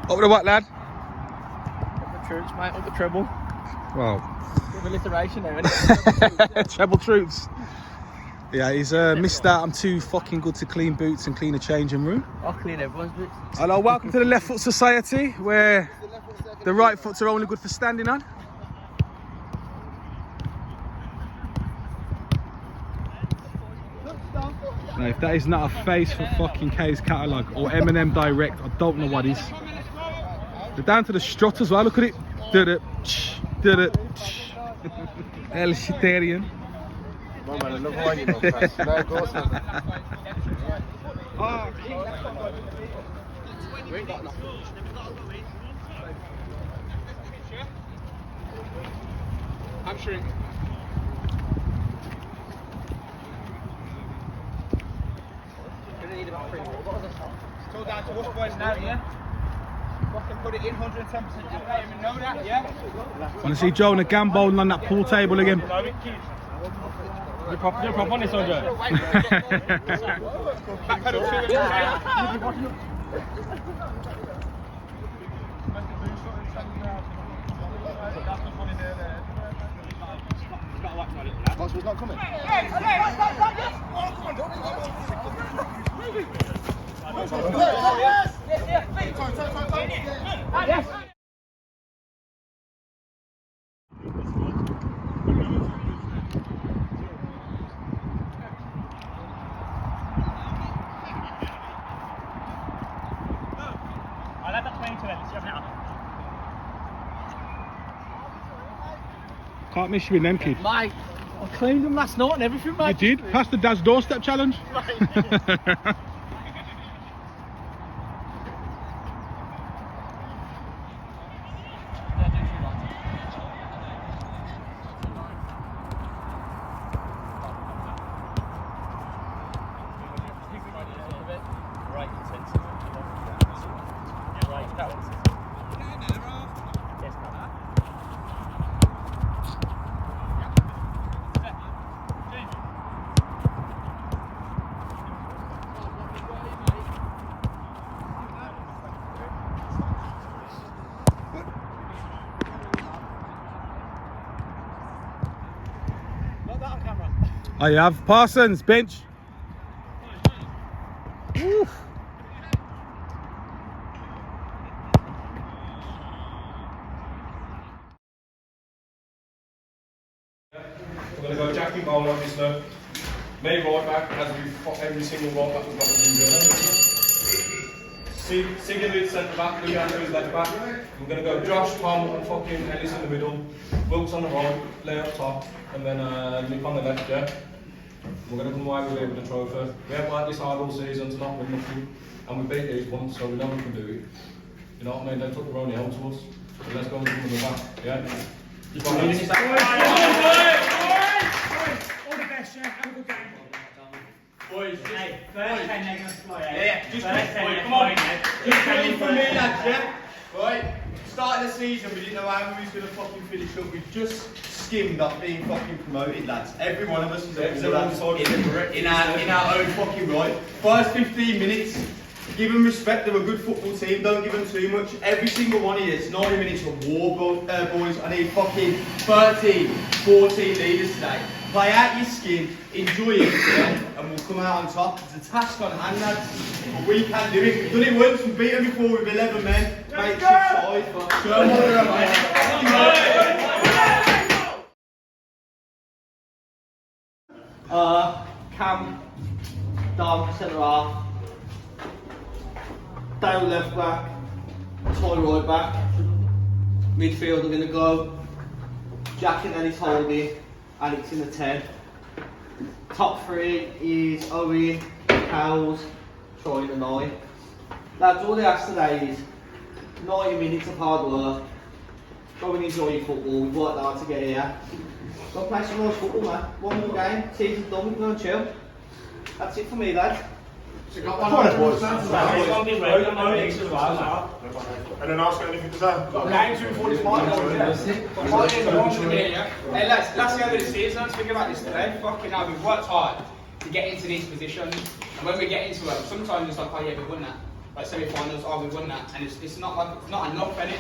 Up the what, lad? Up the troops, mate. Up the treble. Well. Bit of alliteration there, isn't it? Treble troops. Yeah, he's missed out. I'm too fucking good to clean boots and clean a changing room. I'll clean everyone's boots. Hello, welcome to the Left Foot Society, where the right foots are only good for standing on. Now, if that is not a face for fucking K's catalogue or M&M Direct, I don't know what is. They're down to the strut as well. Look at it. Did it. Did it. Elitarian. No, man, I love wine, you know, Chris. No, of course not. Oh, We ain't got enough. hamstring. Gonna need about 3 more. Go down to us boys now, yeah? Fucking put it in 110%. Just let him know that, yeah? Want to see Jonah gamboling on that pool table again? You're prop on this one, Joe. Back pedal to it. Maxwell's not coming. I'll add that 20 to it. Let's see now. Can't miss you in them, kid. Mate, I cleaned them last night and everything, mate. You did? Past the Dad's Doorstep challenge? I have. Parsons, bench. Woo. We're going to go Jackie Bowl on this note. May right back as we pop every single right back we've got to do. Sigurd centre back, Louis Andrews left back. We're going to go Josh, Tom and fucking Ellis in the middle. Wilkes on the right, Lay up top, and then Nick on the left, yeah? We're going to come away with the trophy. We haven't worked this hard all season to not win nothing, and we beat these once, so we know we can do it. You know what I mean? They took the only help to us. So let's go and give them the back, yeah? All the best, yeah. Have a good game. Boys, Hey, first 10 they're going to fly out. yeah, just First 10 boy, they're come on. flying out. Just ready for me, lads, yeah? Right, start of the season, we didn't know how we was going to fucking finish up. We've just skimmed up being fucking promoted, lads. Every one of us is in our own fucking right. First 15 minutes, give them respect, they're a good football team, don't give them too much. Every single one of you, it's 90 minutes of war, boys. I need fucking 13, 14 leaders today. Play out your skin, enjoy it, yeah? And we'll come out on top. It's a task on hand, lads, but we can do it. We've done it once, we've beaten before with 11 men. Make 6 sides, but show them what they're about. Cam, Dom, centre half. Dale left back. Ty right back. Midfield are going to go. Jack and Ellis holding. Alex in the 10. Top 3 is Owen, Cowles, Troy in the 9. Lads, all they ask today is 90 minutes of hard work. Go and enjoy your football. We've worked hard to get here. Go play some nice football, man. One more game, season's done, we can go and chill. That's it for me, lads. So got one of boys. And then ask anything to say. Got a game soon for this morning. Hey lads, last game of the season, let's think about this today. Fucking hell, we've worked hard. to get into these positions. And when we get into it, sometimes it's like, oh yeah, we won that. Like semi-finals, oh we won that, and it's not like it's not enough, innit?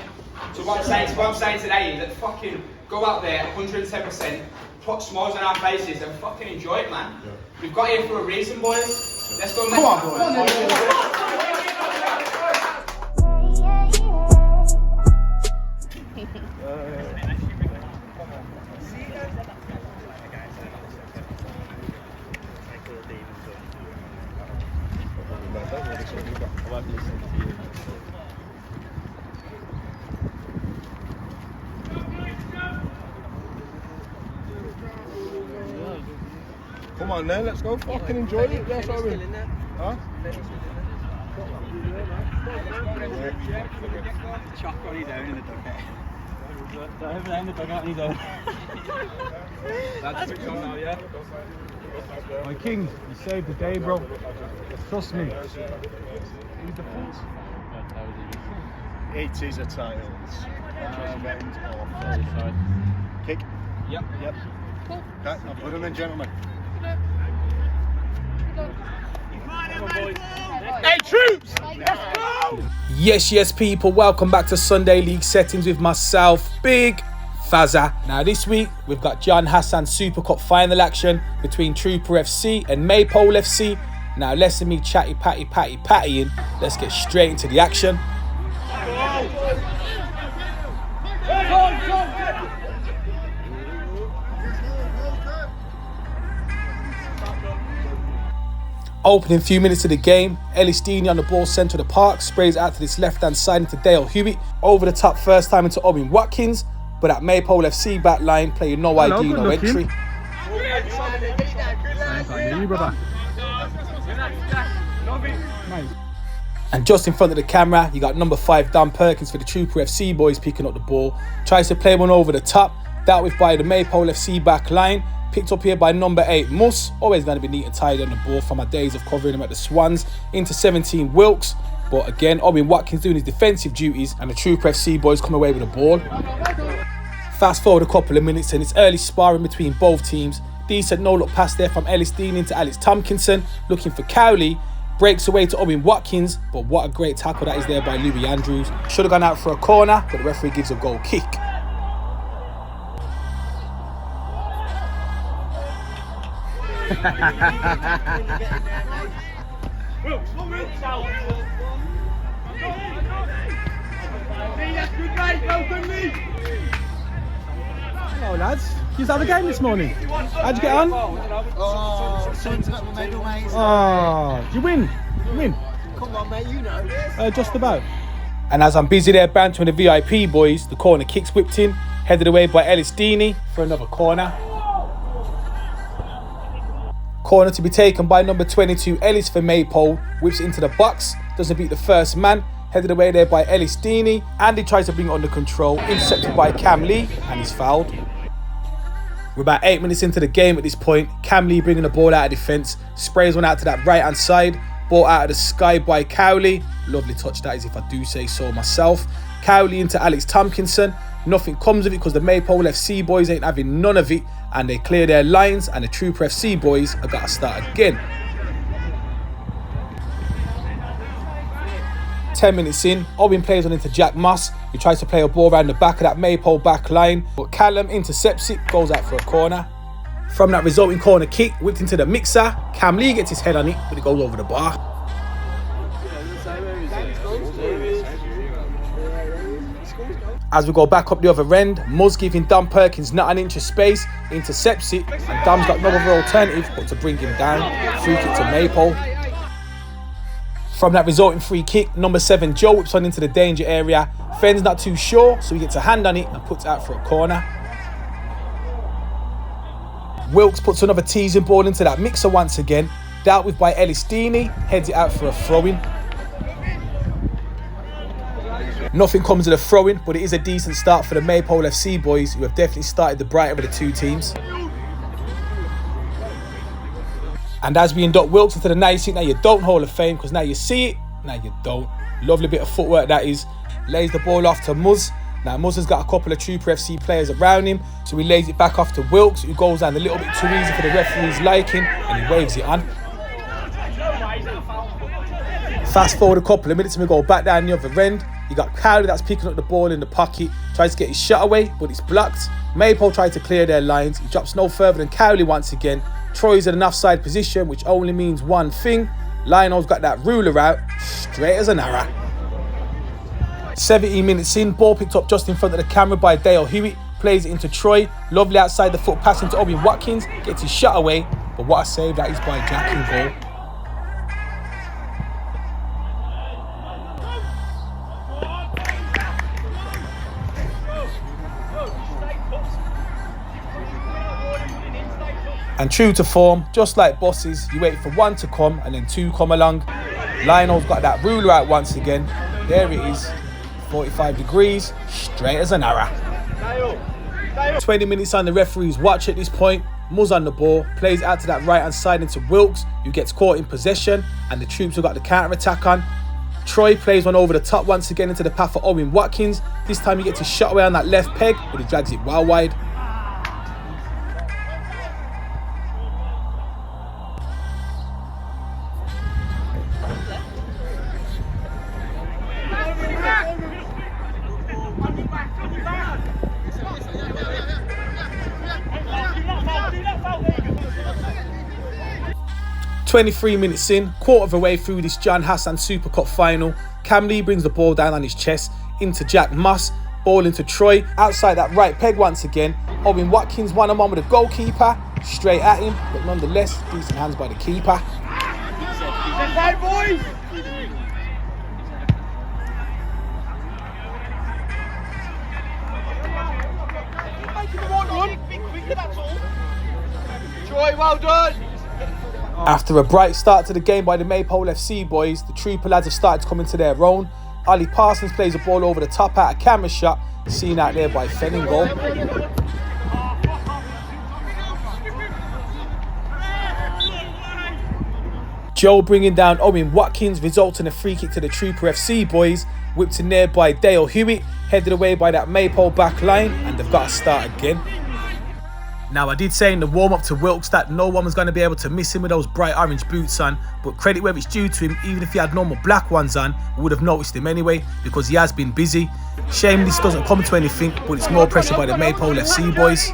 So what I'm saying today is that fucking go out there 110%, put smiles on our faces, and fucking enjoy it, man. Yeah. We've got here for a reason, boys. Let's go. Come on, boys. Come on then, let's go fucking enjoy it. That's what I mean. Huh? Chuck on his own in the dugout. Don't in the dugout on his own. That's switch on now, yeah? My king, you saved the day, bro. Trust me. It is a title. Kick. Yep. Yep. Okay, I'll put him in, gentlemen. Hey, troops! Let's go! Yes, people, welcome back to Sunday League Settings with myself, Big Fazza. Now this week, we've got John Hassan Super Cup final action between Trooper FC and Maypole FC. Now less of me chatty pattying, let's get straight into the action. Opening few minutes of the game, Ellis Deeney on the ball centre of the park, sprays out to this left-hand side into Dale Hewitt. Over the top first time into Owen Watkins, but at Maypole FC back line playing no ID, no entry. And just in front of the camera, you got number 5 Dan Perkins for the Trooper FC boys picking up the ball. Tries to play one over the top, dealt with by the Maypole FC back line. Picked up here by number 8 Mus, always going to be neat and tidy on the ball from my days of covering him at the Swans. Into 17 Wilkes, but again Owen Watkins doing his defensive duties and the Trooper FC boys come away with the ball. Fast forward a couple of minutes and it's early sparring between both teams. Decent no-look pass there from Ellis Dean into Alex Tompkinson, looking for Cowley. Breaks away to Owen Watkins, but what a great tackle that is there by Louis Andrews. Should have gone out for a corner, but the referee gives a goal kick. Hello lads, you had a game this morning. How'd you get on? Oh, did you win? You win? Come on, mate, you know. Just about. And as I'm busy there bantering the VIP boys, the corner kick's whipped in, headed away by Ellis Deeney for another corner. Corner to be taken by number 22 Ellis for Maypole, whips it into the box, doesn't beat the first man, headed away there by Ellis Deeney. Andy tries to bring it under control, intercepted by Cam Lee, and he's fouled. We're about 8 minutes into the game at this point. Cam Lee bringing the ball out of defence, sprays one out to that right hand side, ball out of the sky by Cowley. Lovely touch that is, if I do say so myself. Cowley into Alex Tompkinson. Nothing comes of it because the Maypole FC boys ain't having none of it, and they clear their lines, and the Trooper FC boys have got to start again. 10 minutes in, Owen plays on into Jack Moss. He tries to play a ball around the back of that Maypole back line, but Callum intercepts it, goes out for a corner. From that resulting corner kick, whipped into the mixer. Cam Lee gets his head on it, but it goes over the bar. As we go back up the other end, Muzz giving Dan Perkins not an inch of space, intercepts it, and Dan's got no other alternative but to bring him down. Free kick to Maypole. From that resulting free kick, number 7 Joe whips on into the danger area. Fenn's not too sure, so he gets a hand on it and puts it out for a corner. Wilkes puts another teasing ball into that mixer once again, dealt with by Ellis Deeney, heads it out for a throw-in. Nothing comes of the throw-in, but it is a decent start for the Maypole FC boys, who have definitely started the brighter of the two teams. And as we induct Wilkes into the Now Now You Don't Hall of Fame, because now you see it, now you don't. Lovely bit of footwork that is. Lays the ball off to Muzz. Now, Muzz has got a couple of Trooper FC players around him, so he lays it back off to Wilkes, who goes down a little bit too easy for the referee's liking, and he waves it on. Fast forward a couple of minutes and we go back down the other end. You got Cowley that's picking up the ball in the pocket, tries to get his shot away, but it's blocked. Maypole tries to clear their lines. He drops no further than Cowley once again. Troy's in an offside position, which only means one thing. Lionel's got that ruler out, straight as an arrow. 17 minutes in, ball picked up just in front of the camera by Dale Hewitt, plays it into Troy, lovely outside the foot pass into Owen Watkins, gets his shot away, but what a save that is by Jack in goal. And true to form, just like bosses, you wait for one to come and then two come along. Lionel's got that ruler out once again. There it is, 45 degrees, straight as an arrow. 20 minutes on the referee's watch at this point. Muzz on the ball, plays out to that right hand side into Wilkes, who gets caught in possession, and the Troops have got the counter attack on. Troy plays one over the top once again into the path for Owen Watkins. This time he gets his shot away on that left peg, but he drags it well wide. "23 minutes in, quarter of the way through this John Hassan Super Cup final, Cam Lee brings the ball down on his chest into Jack Moss, ball into Troy, outside that right peg once again. Owen Watkins one-on-one with the goalkeeper, straight at him, but nonetheless, decent hands by the keeper. Troy, well done! After a bright start to the game by the Maypole FC boys, the Trooper lads have started to come into their own. Ollie Parsons plays the ball over the top out a camera shot, seen out there by Fenning goal. Joe bringing down Owen Watkins, results in a free kick to the Trooper FC boys, whipped in there by Dale Hewitt, headed away by that Maypole back line, and they've got to start again. Now, I did say in the warm-up to Wilkes that no one was going to be able to miss him with those bright orange boots on, but credit where it's due to him, even if he had normal black ones on, we would have noticed him anyway, because he has been busy. Shame this doesn't come to anything, but it's more pressure by the Maypole FC boys.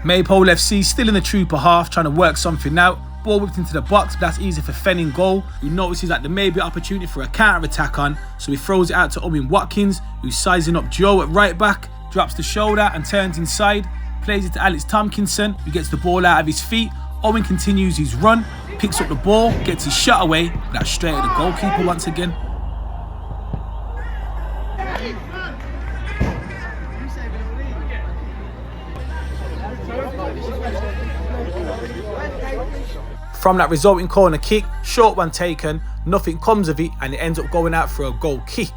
Maypole FC still in the Trooper half, trying to work something out. Ball whipped into the box, but that's easy for Fenning goal, who notices that there may be opportunity for a counter-attack on, so he throws it out to Owen Watkins, who's sizing up Joe at right back, drops the shoulder and turns inside, plays it to Alex Tompkinson, who gets the ball out of his feet. Owen continues his run, picks up the ball, gets his shot away, but that's straight at the goalkeeper once again. From that resulting corner kick, short one taken, nothing comes of it, and it ends up going out for a goal kick.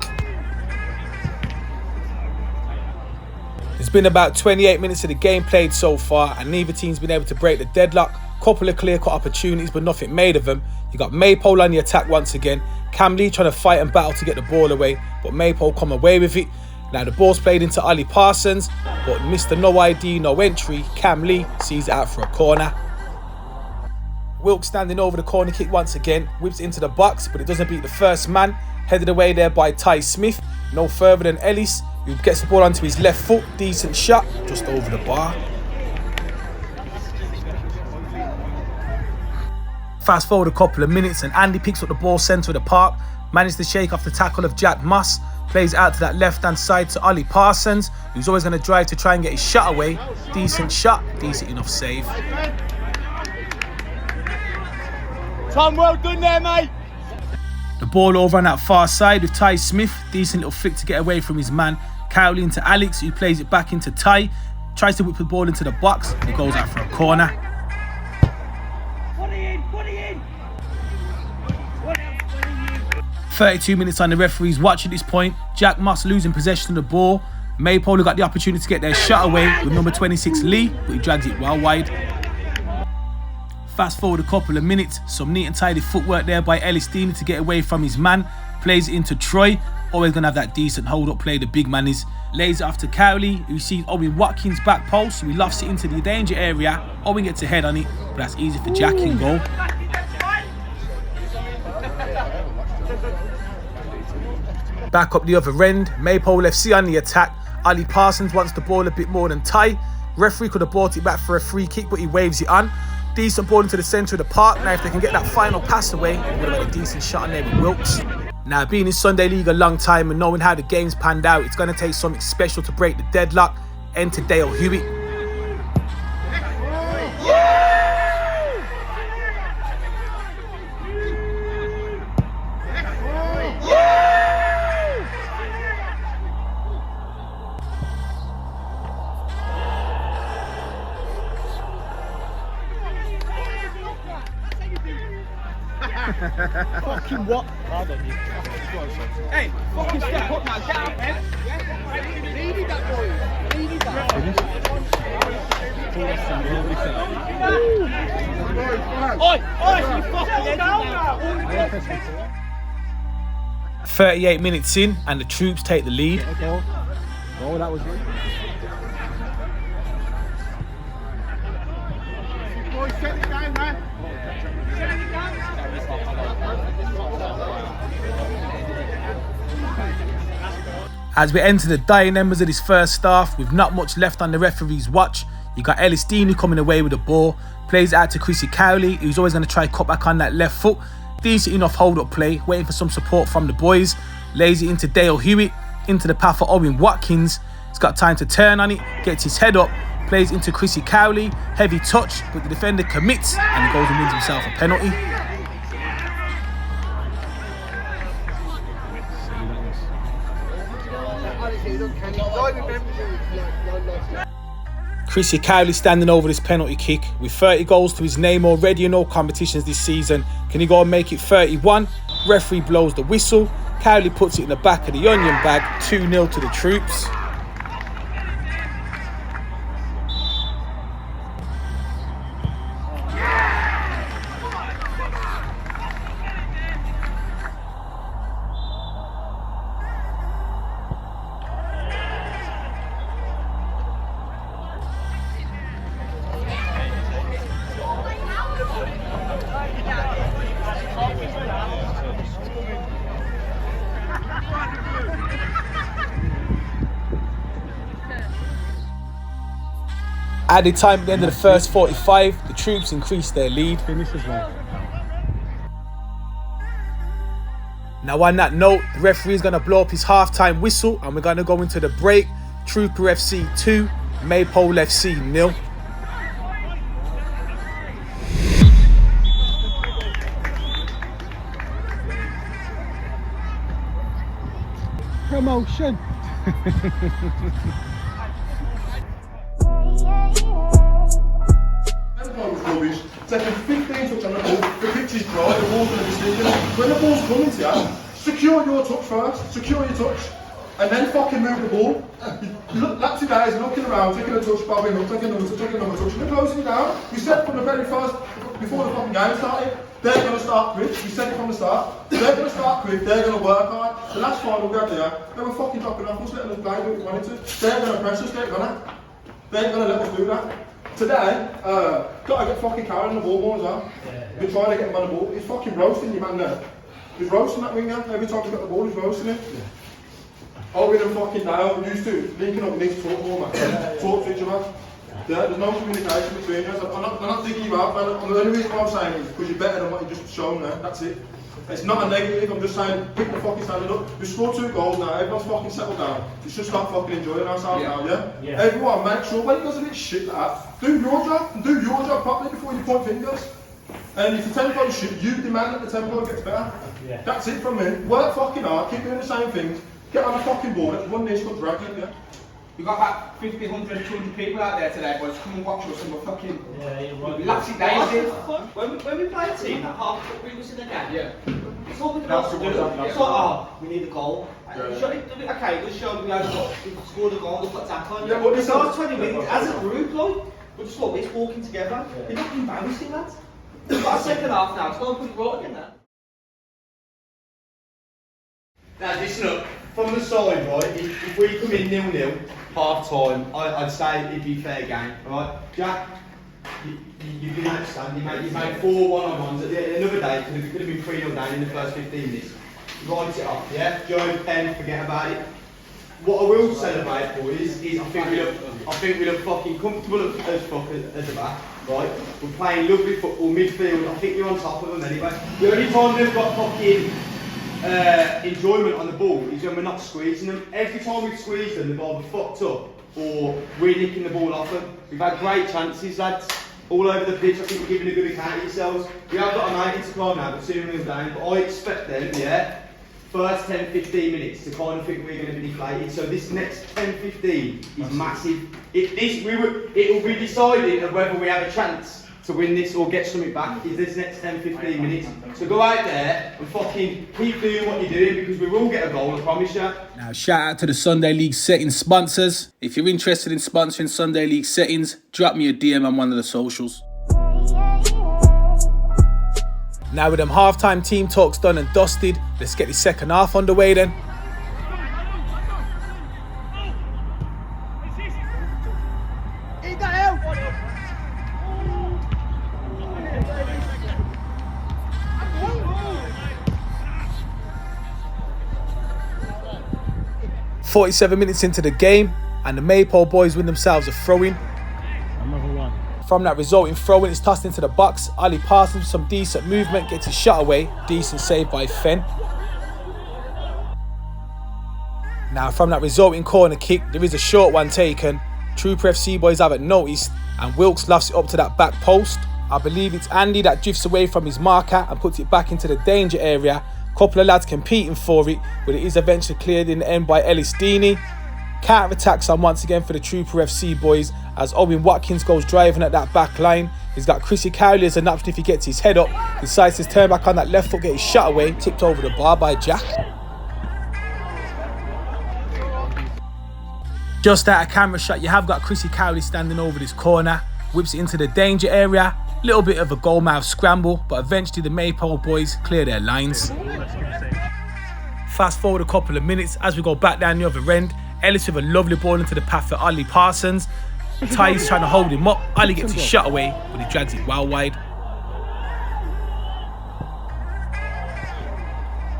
There's been about 28 minutes of the game played so far, and neither team's been able to break the deadlock. Couple of clear-cut opportunities, but nothing made of them. You got Maypole on the attack once again. Cam Lee trying to fight and battle to get the ball away, but Maypole come away with it. Now the ball's played into Ollie Parsons, but Mr. No ID, No Entry, Cam Lee sees it out for a corner. Wilkes standing over the corner kick once again, whips it into the box, but it doesn't beat the first man. Headed away there by Ty Smith, no further than Ellis, who gets the ball onto his left foot. Decent shot, just over the bar. Fast forward a couple of minutes and Andy picks up the ball centre of the park, manages to shake off the tackle of Jack Moss, plays it out to that left hand side to Ollie Parsons, who's always going to drive to try and get his shot away. Decent shot, decent enough save. Tom, well done there, mate. The ball over on that far side with Ty Smith. Decent little flick to get away from his man. Cowley into Alex, who plays it back into Ty. Tries to whip the ball into the box. It goes out for a corner. 32 minutes on the referee's watch at this point. Jack Moss losing possession of the ball. Maypole got the opportunity to get their shot away with number 26 Lee, but he drags it well wide. Fast forward a couple of minutes, some neat and tidy footwork there by Ellis Dean to get away from his man. Plays it into Troy. Always going to have that decent hold-up play, the big man is. Lays it off to Cowley, who sees Owen Watkins back post. He lofts it into the danger area. Owen gets a head on it, but that's easy for Jack in goal. Back up the other end, Maypole FC on the attack. Ali Parsons wants the ball a bit more than Ty. Referee could have brought it back for a free kick, but he waves it on. Decent ball into the centre of the park. Now if they can get that final pass away, they would have had a decent shot on there with Wilkes. Now being in Sunday League a long time and knowing how the game's panned out, it's going to take something special to break the deadlock. Enter Dale Hewitt. Fucking what? Hey, fucking step up now, get out, man. Leave that boy. Leave that. Oi, you fucking down. 38 minutes in and the troops take the lead. Oh, that was it. Boys, set it down, man. As we enter the dying embers of this first half, with not much left on the referee's watch, you got Ellis Dean coming away with the ball, plays it out to Chrissy Cowley, who's always going to try cut back on that left foot. Decent enough hold-up play, waiting for some support from the boys. Lays it into Dale Hewitt, into the path for Owen Watkins. He's got time to turn on it, gets his head up, plays into Chrissy Cowley, heavy touch, but the defender commits and he goes and wins himself a penalty. Chrissy Cowley standing over this penalty kick with 30 goals to his name already in all competitions this season. Can he go and make it 31? Referee blows the whistle. Cowley puts it in the back of the onion bag. 2-0 to the troops. Added time at the end of the first 45, the troops increased their lead. Finishes, man. Now on that note, the referee is going to blow up his half-time whistle and we're going to go into the break. Trooper FC 2, Maypole FC 0. Promotion. Rubbish. Taking 15 touch on the ball, the pitch is dry, the ball's going to be slipping. When the ball's coming to you, secure your touch first, secure your touch, and then fucking move the ball. Laps of guys looking around, taking a touch, bobbing up, taking another touch, and they're closing you down. We said from the very first, before the fucking game started, they're going to start quick. We said it from the start. They're going to start quick, they're going to work hard. The last final we had there, they were fucking dropping off us, letting us play what we wanted to. They're going to press us, they're going to let us do that. Today, got to get fucking Karen on the ball more as well. We're trying to get him on the ball. He's fucking roasting your man there. He's roasting that winger. Every time he's got the ball, he's roasting him. Owen and fucking Dale used to linking up next to talk more, man. Talk to each other. Yeah, there's no communication between us. I'm not digging you out, man. The only reason why I'm saying is because you're better than what you just shown there. That's it. It's not a negative, I'm just saying, pick the fucking standard up. We scored 2 goals now, everyone's fucking settled down. We should start fucking enjoying ourselves now, yeah? Everyone, make sure, when it does a bit shit like that, do your job, and do your job properly before you point fingers. And if the tempo is shit, you demand that the tempo gets better. That's it from me. Work fucking hard, keep doing the same things, get on the fucking board, let's run this, got dragging, yeah? We've got about 50, 100, 200 people out there today, boys. Come and watch us and we're fucking lapsy daisy. When we play a team that half previous in the game, it's all we That's can the do. one. It's like, we need a goal. Okay, it just showed we scored a goal, we've got tackle. Yeah, but it's last 20 minutes, as a group, like, we're just like this walking together. You're not embarrassing, lads. We've got a second half now. Let's go and put it right in there. Now listen up, from the side, right, if we come in 0-0, half time, I'd say it'd be fair game, alright? Jack, you've been outstanding, mate. You made 4 one-on-ones. At the end of the day, it could have been 3-0 down in the first 15 minutes. Write it off, yeah? Joe, pen, forget about it. What I will celebrate, boys, is I think we look fucking comfortable as fuck at the back, right? We're playing lovely football, midfield. I think you're on top of them anyway. The only time they've got fucking enjoyment on the ball is when we're not squeezing them. Every time we've squeezed them, they've either fucked up or we're nicking the ball off them. We've had great chances, lads, all over the pitch. I think we're giving a good account of yourselves. We have got a 90 to climb now, but 2-0 down. But I expect them, yeah, first 10-15 minutes to kind of think we're going to be deflated. So this next 10-15 is massive. It will be deciding of whether we have a chance to win this or get something back is this next 10-15 minutes. So go out there and fucking keep doing what you're doing because we will get a goal, I promise you. Now shout out to the Sunday League settings sponsors. If you're interested in sponsoring Sunday League settings, drop me a DM on one of the socials. Now with them halftime team talks done and dusted, let's get the second half underway then. Eat that out! 47 minutes into the game, and the Maypole boys win themselves a throw-in. Another one. From that resulting throw-in, it's tossed into the box. Ali Parsons with some decent movement, gets his shot away. Decent save by Fenn. Now from that resulting corner kick, there is a short one taken. Trooper FC boys haven't noticed, and Wilkes lofts it up to that back post. I believe it's Andy that drifts away from his marker and puts it back into the danger area. Couple of lads competing for it, but it is eventually cleared in the end by Ellis Deeney. Counter attacks on once again for the Trooper FC boys as Owen Watkins goes driving at that back line. He's got Chrissy Cowley as an option if he gets his head up. Decides to turn back on that left foot, get his shot away, tipped over the bar by Jack. Just out of camera shot, you have got Chrissy Cowley standing over this corner, whips it into the danger area. Little bit of a goalmouth scramble, but eventually the Maypole boys clear their lines. Fast forward a couple of minutes as we go back down the other end. Ellis with a lovely ball into the path for Ali Parsons. Ty's trying to hold him up. Ali gets his shot away, but he drags it well wide.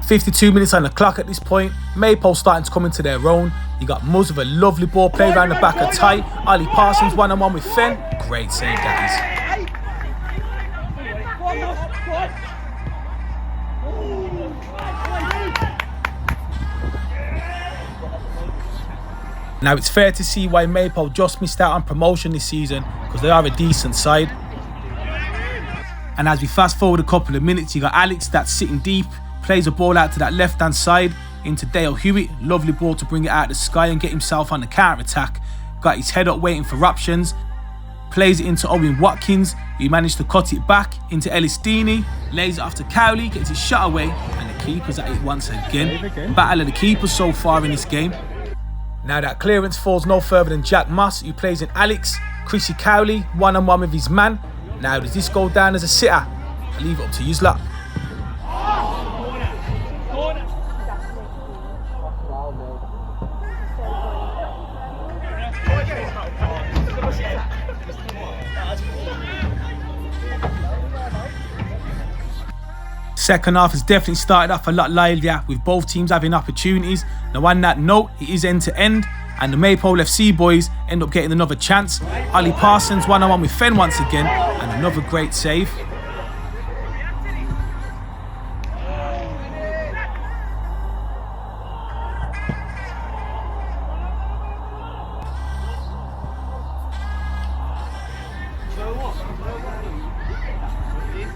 52 minutes on the clock at this point. Maypole starting to come into their own. You got Muzz with a lovely ball play around the back of Ty. Ali Parsons one-on-one with Fenn. Great save, that is. Now it's fair to see why Maypole just missed out on promotion this season, because they are a decent side. And as we fast forward a couple of minutes, you got Alex that's sitting deep, plays a ball out to that left hand side into Dale Hewitt. Lovely ball to bring it out of the sky and get himself on the counter attack. Got his head up waiting for options. Plays it into Owen Watkins, who managed to cut it back into Ellis Deeney. Lays it off to Cowley, gets his shot away, and the keeper's at it once again. Battle of the keepers so far in this game. Now that clearance falls no further than Jack Moss, who plays in Alex. Chrissy Cowley, one-on-one with his man. Now does this go down as a sitter? I'll leave it up to you lot. Second half has definitely started off a lot livelier, with both teams having opportunities. Now on that note, it is end to end, and the Maypole FC boys end up getting another chance. Ali Parsons one-on-one with Fenn once again, and another great save.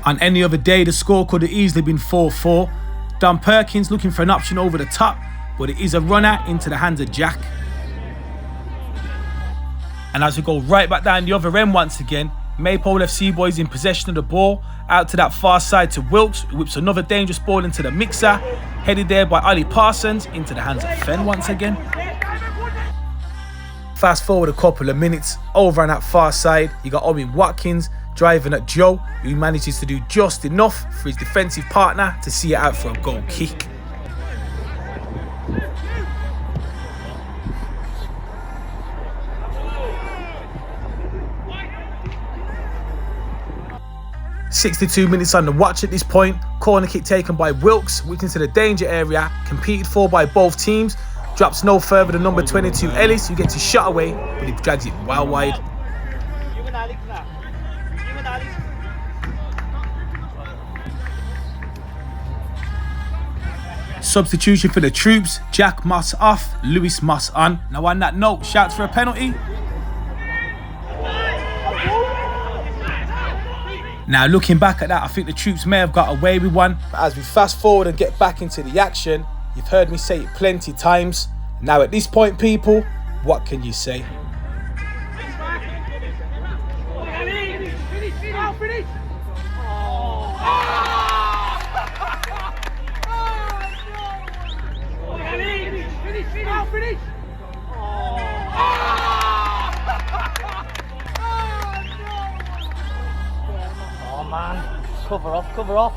On any other day, the score could have easily been 4-4. Don Perkins looking for an option over the top, but it is a runner into the hands of Jack. And as we go right back down the other end once again, Maypole FC boys in possession of the ball, out to that far side to Wilkes, who whips another dangerous ball into the mixer, headed there by Ali Parsons, into the hands of Fenn once again. Fast forward a couple of minutes, over on that far side, you got Owen Watkins, driving at Joe, who manages to do just enough for his defensive partner to see it out for a goal kick. "62 minutes on the watch at this point. Corner kick taken by Wilkes, whipped into the danger area, competed for by both teams. Drops no further than number 22 Ellis, who gets his shot away, but he drags it well wide. Substitution for the troops, Jack Moss off, Lewis Moss on. Now on that note, shouts for a penalty. Now looking back at that, I think the troops may have got away with one. But as we fast forward and get back into the action, you've heard me say it plenty times. Now at this point, people, what can you say? Oh man, cover off, cover off.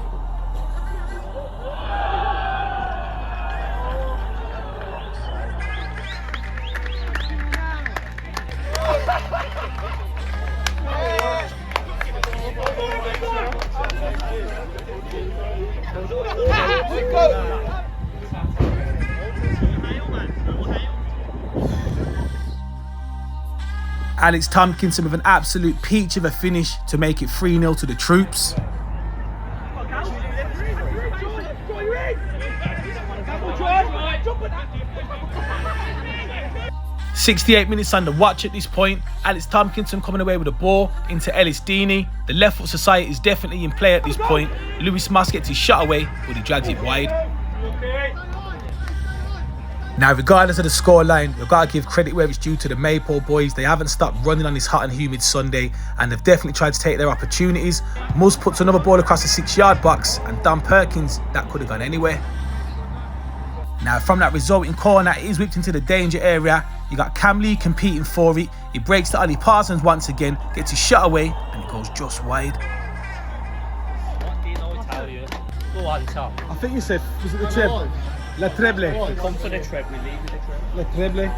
Alex Tompkinson with an absolute peach of a finish to make it 3-0 to the troops. "68 minutes on the watch at this point. Alex Tompkinson coming away with the ball into Ellis Deeney. The left foot society is definitely in play at this point. Lewis Moss gets his shot away, but he drags it wide. Now, regardless of the scoreline, you've got to give credit where it's due to the Maypole boys. They haven't stopped running on this hot and humid Sunday, and they've definitely tried to take their opportunities. Mus puts another ball across the 6-yard box, and Dan Perkins, that could have gone anywhere. Now, from that resulting corner, it is whipped into the danger area. You got Cam Lee competing for it. He breaks to Ollie Parsons once again, gets his shot away, and it goes just wide. What do you know Italian? Go on, Tom. I think you said, was it the treble? La treble. Come for the treble, leave with the treble. La treble.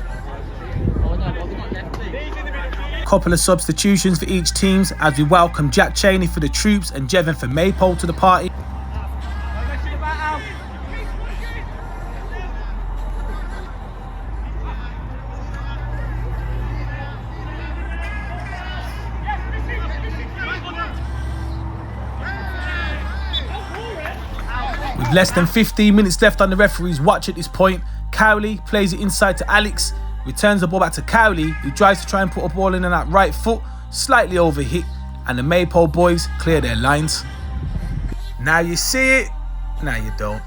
Oh no, what we got left? Couple of substitutions for each teams as we welcome Jack Cheney for the troops and Jevon for Maypole to the party. With less than 15 minutes left on the referee's watch at this point, Cowley plays it inside to Alex, returns the ball back to Cowley, who tries to try and put a ball in on that right foot, slightly overhit, and the Maypole boys clear their lines. Now you see it, now you don't.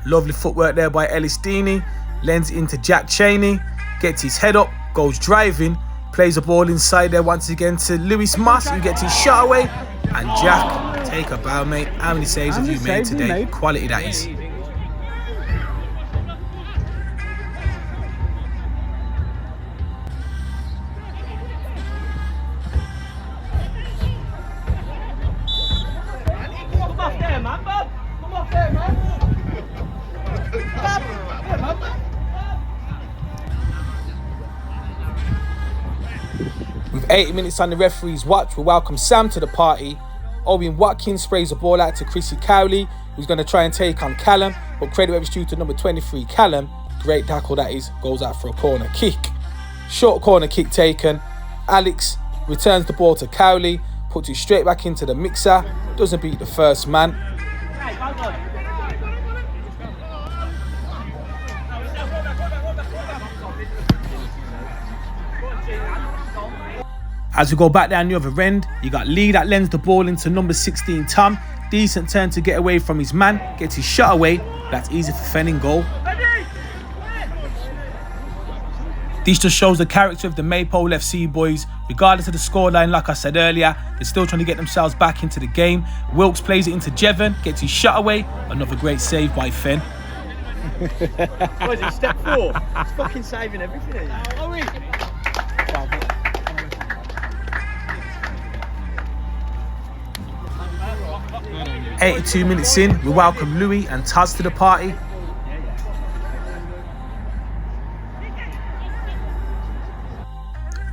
Lovely footwork there by Ellis Deeney, lends it into Jack Cheney, gets his head up, goes driving, plays the ball inside there once again to Lewis Moss, who gets his shot away, and Jack, take a bow, mate. How many saves have you made today? Quality that is. Come off there, man, Bob. Come off there, man. With 80 minutes on the referee's watch, we welcome Sam to the party. Owen Watkins sprays the ball out to Chrissy Cowley, who's going to try and take on Callum, but credit where it's due to number 23 Callum. Great tackle that is, goes out for a corner kick. Short corner kick taken. Alex returns the ball to Cowley, puts it straight back into the mixer, doesn't beat the first man. As we go back down the other end, you got Lee that lends the ball into number 16 Tom. Decent turn to get away from his man, gets his shot away. That's easy for Fenning goal. This just shows the character of the Maypole FC boys. Regardless of the scoreline, like I said earlier, they're still trying to get themselves back into the game. Wilkes plays it into Jevon, gets his shot away. Another great save by Fen. What is it, step 4? It's fucking saving everything. Are we? 82 minutes in, we welcome Louis and Taz to the party.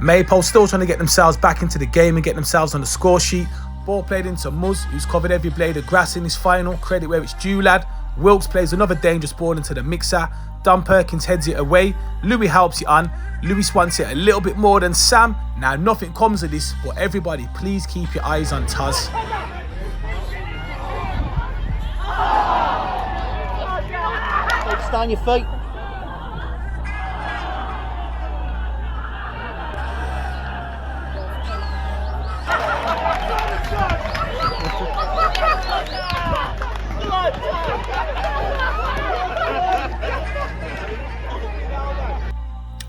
Maypole still trying to get themselves back into the game and get themselves on the score sheet. Ball played into Muzz, who's covered every blade of grass in his final. Credit where it's due, lad. Wilkes plays another dangerous ball into the mixer. Don Perkins heads it away. Louis helps it on. Louis wants it a little bit more than Sam. Now nothing comes of this, but everybody please keep your eyes on Taz. Stay on your feet.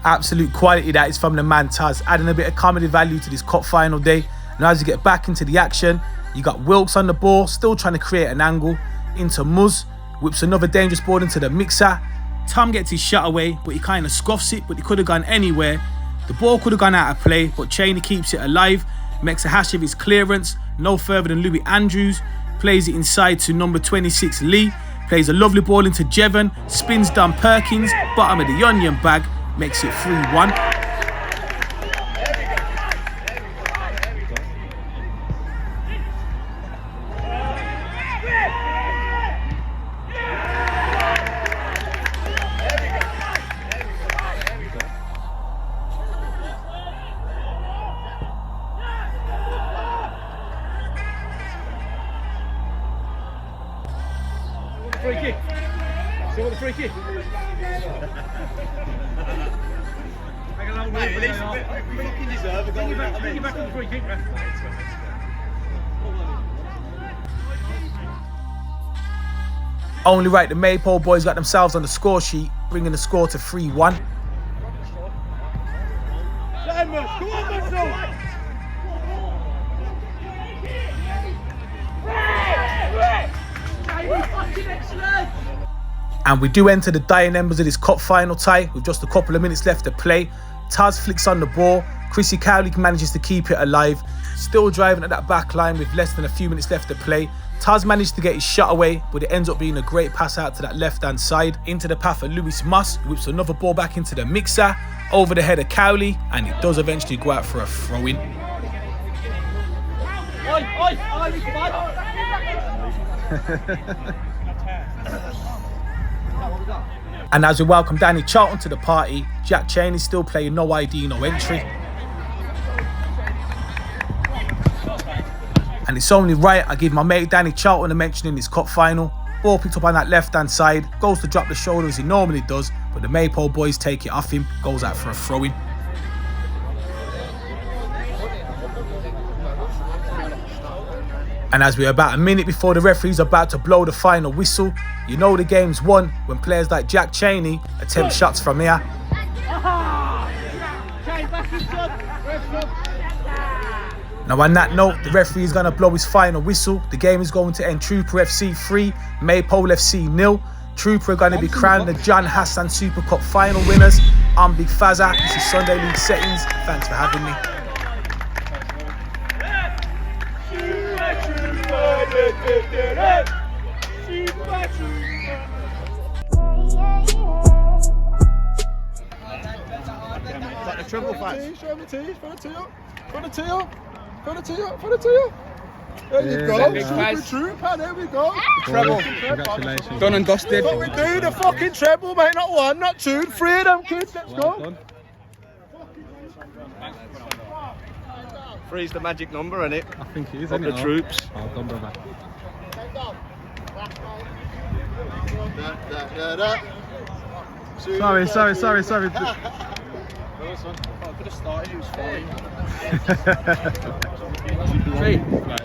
Absolute quality that is from the man Taz, adding a bit of comedy value to this cup final day. Now as you get back into the action, you got Wilkes on the ball, still trying to create an angle into Muzz, whips another dangerous ball into the mixer. Tom gets his shot away, but he kind of scuffs it, but he could have gone anywhere. The ball could have gone out of play, but Cheney keeps it alive, makes a hash of his clearance, no further than Louis Andrews, plays it inside to number 26 Lee, plays a lovely ball into Jevon, spins Don Perkins, bottom of the onion bag, makes it 3-1. Free kick. See what the free kick? Mate, at least we fucking deserve a goal. Bring you back on the free kick, man. Only right, the Maypole boys got themselves on the score sheet, bringing the score to 3-1. And we do enter the dying embers of this cup final tie with just a couple of minutes left to play. Taz flicks on the ball. Chrissy Cowley manages to keep it alive. Still driving at that back line with less than a few minutes left to play. Taz managed to get his shot away, but it ends up being a great pass out to that left-hand side into the path of Louis Moss, whips another ball back into the mixer, over the head of Cowley, and it does eventually go out for a throw-in. And as we welcome Danny Charlton to the party, Jack Cheney still playing no ID, no entry. And it's only right I give my mate Danny Charlton a mention in this cup final. Ball picked up on that left-hand side, goes to drop the shoulder as he normally does, but the Maypole boys take it off him, goes out for a throw-in. And as we're about a minute before the referee's about to blow the final whistle, you know the game's won when players like Jack Cheney attempt shots from here. Now on that note, the referee is going to blow his final whistle. The game is going to end Trooper FC 3, Maypole FC 0. Trooper are going to be crowned the John Hassan Super Cup final winners. I'm Big Fazza, this is Sunday League Settings. Thanks for having me. Like the treble fight. Show me T, for the tee up. There you go, super trooper, there we go. Treble. Congratulations. Done and dusted. What we do, the fucking treble, mate, not one, not two, 3 of them kids, let's Well go. done. 3's the magic number, isn't it? I think it is, Of isn't the it? troops. Oh, done, brother. Sorry. I could have started, it was fine.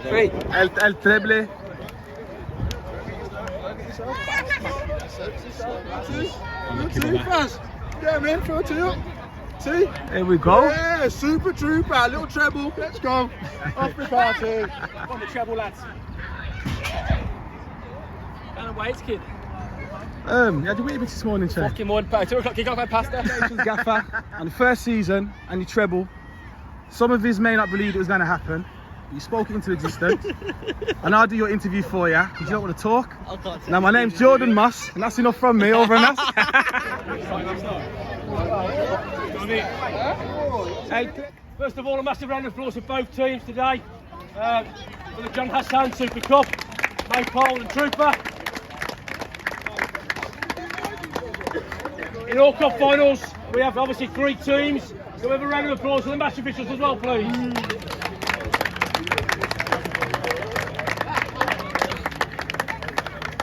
Three. El treble. T fast. Get him in for a T up. T. Here we go. Yeah, super trooper, little treble. Let's go. Off the party. On the treble, lads. Down and wait, kid. You had your Weetabix this morning, Che. Fucking one, 2 o'clock kick off my pasta. Congratulations, Gaffer, on the first season and your treble. Some of us may not believe it was going to happen, You spoke it into existence. And I'll do your interview for you, because you don't want to talk. I can't Now, my name's Jordan Moss, and that's enough from me, over and out. Hey, first of all, a massive round of applause for both teams today. For the John Hassan Super Cup, Maypole and Trooper. In all cup finals, we have obviously 3 teams. So we have a round of applause for the match officials as well, please.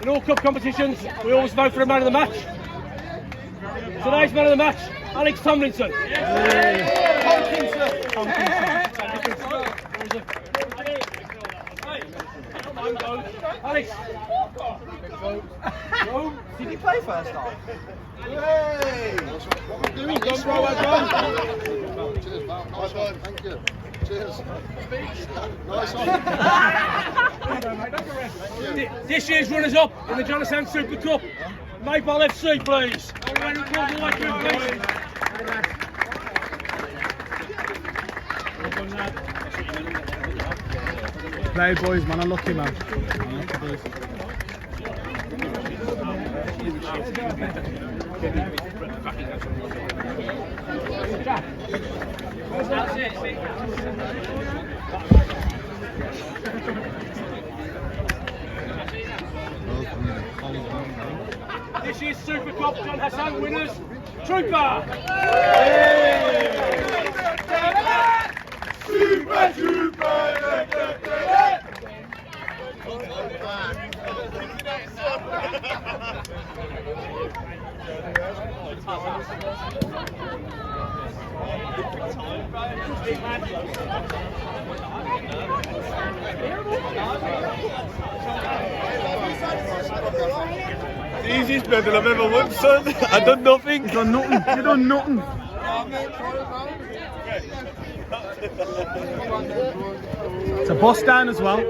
In all cup competitions, we always vote for a man of the match. Today's man of the match, Alex Tomlinson. Alex. Did he play first half? Hey! What are we doing? Don't throw that down. Cheers, pal. Nice one. Thank you. Cheers. Nice one. This year's runners-up in the John Hassan Super Cup, Maypole FC, please. All round of applause all the way through, please. Play, boys, man. Unlucky, man. Unlucky, boys. This year's Super Cup, John Hassan winners, Trooper. Super Trooper! The easiest medal I've ever won, son. I've done nothing. You done nothing. You done nothing. It's a boss down as well.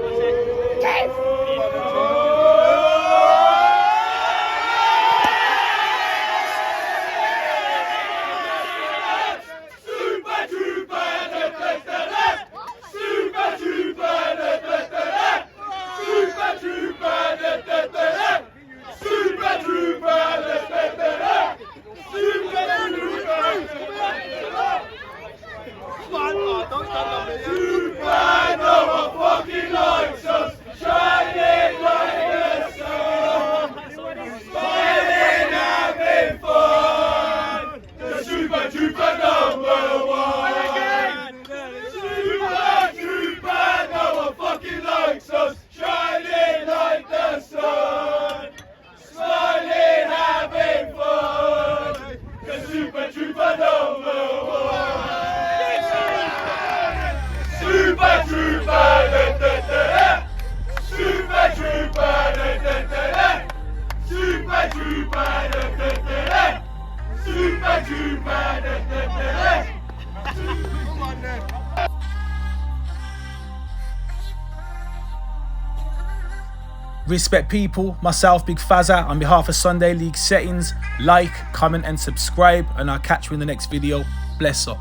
Respect people, myself, Big Fazza, on behalf of Sunday League Settings. Like, comment and subscribe, and I'll catch you in the next video. Bless up.